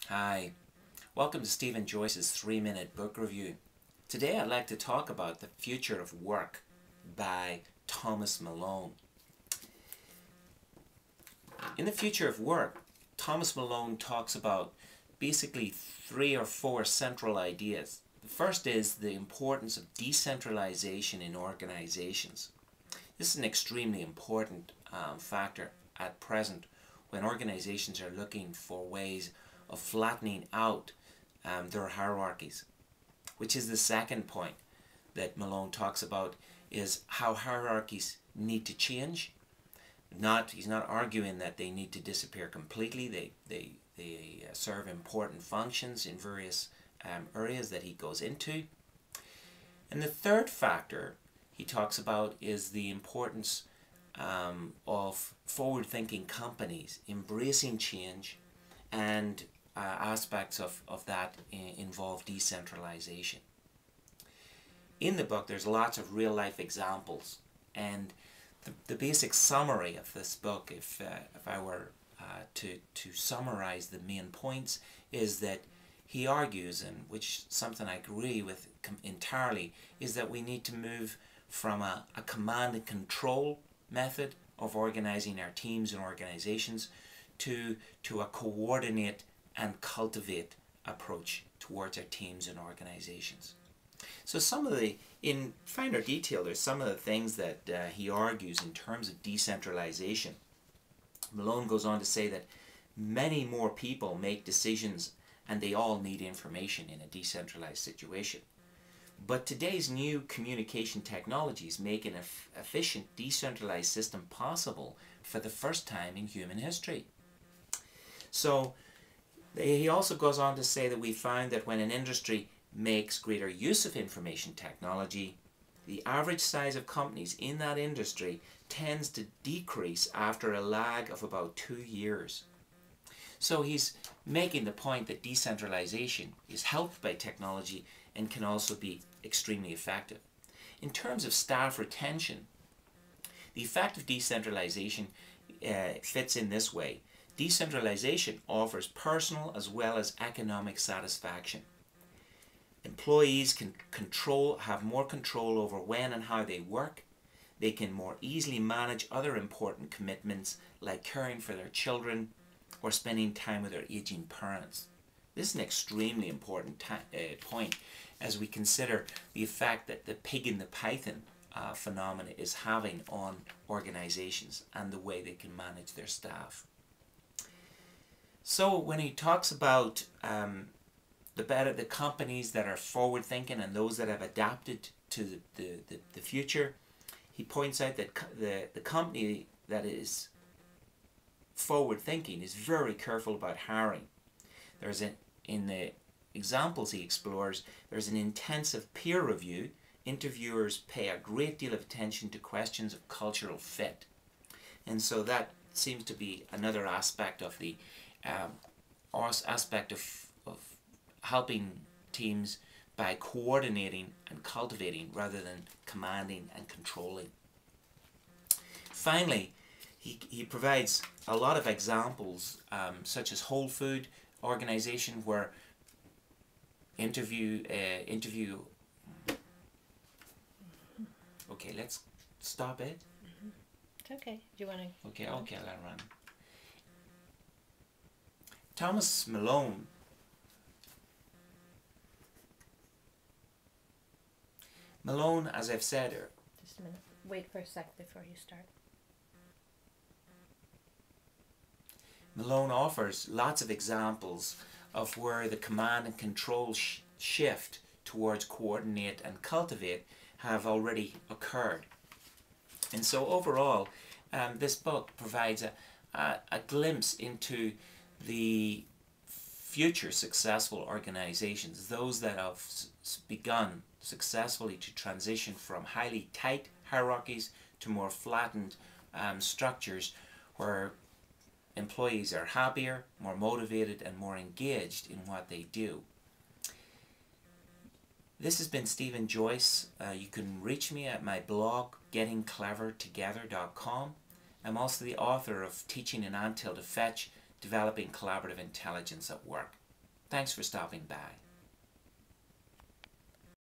Hi, welcome to Stephen Joyce's 3-Minute Book Review. Today I'd like to talk about The Future of Work by Thomas Malone. In The Future of Work, Thomas Malone talks about basically 3 or 4 central ideas. The first is the importance of decentralization in organizations. This is an extremely important factor at present when organizations are looking for ways of flattening out their hierarchies, which is the second point that Malone talks about, is how hierarchies need to change. He's not arguing that they need to disappear completely. They serve important functions in various areas that he goes into. And the third factor he talks about is the importance of forward-thinking companies embracing change, and aspects of that involve decentralization. In the book there's lots of real-life examples, and the basic summary of this book, if I were to summarize the main points, is that he argues, and which something I agree with entirely, is that we need to move from a command and control method of organizing our teams and organizations to a coordinate and cultivate approach towards our teams and organizations. So in finer detail, there's some of the things that he argues in terms of decentralization. Malone goes on to say that many more people make decisions and they all need information in a decentralized situation. But today's new communication technologies make an efficient decentralized system possible for the first time in human history. So he also goes on to say that we find that when an industry makes greater use of information technology, the average size of companies in that industry tends to decrease after a lag of about 2 years. So he's making the point that decentralization is helped by technology and can also be extremely effective. In terms of staff retention, the effect of decentralization fits in this way. Decentralization offers personal as well as economic satisfaction. Employees can have more control over when and how they work. They can more easily manage other important commitments like caring for their children or spending time with their aging parents. This is an extremely important point as we consider the effect that the pig in the python phenomena is having on organizations and the way they can manage their staff. So when he talks about the companies that are forward thinking and those that have adapted to the future, he points out that the company that is forward thinking is very careful about hiring. In the examples he explores, there's an intensive peer review. Interviewers pay a great deal of attention to questions of cultural fit, and so that seems to be another aspect of the aspect of helping teams by coordinating and cultivating rather than commanding and controlling. Finally, he provides a lot of examples, such as Whole Food organization, where okay, let's stop it. It's okay. Do you want to? Okay, I'll run. Thomas Malone as I've said, Just a minute. Wait for a sec before you start. Malone offers lots of examples of where the command and control shift towards coordinate and cultivate have already occurred. And so overall, this book provides a glimpse into the future successful organizations, those that have begun successfully to transition from highly tight hierarchies to more flattened structures where employees are happier, more motivated, and more engaged in what they do. This has been Stephen Joyce. You can reach me at my blog, gettingclevertogether.com. I'm also the author of Teaching an Anthill to Fetch, Developing Collaborative Intelligence at Work. Thanks for stopping by.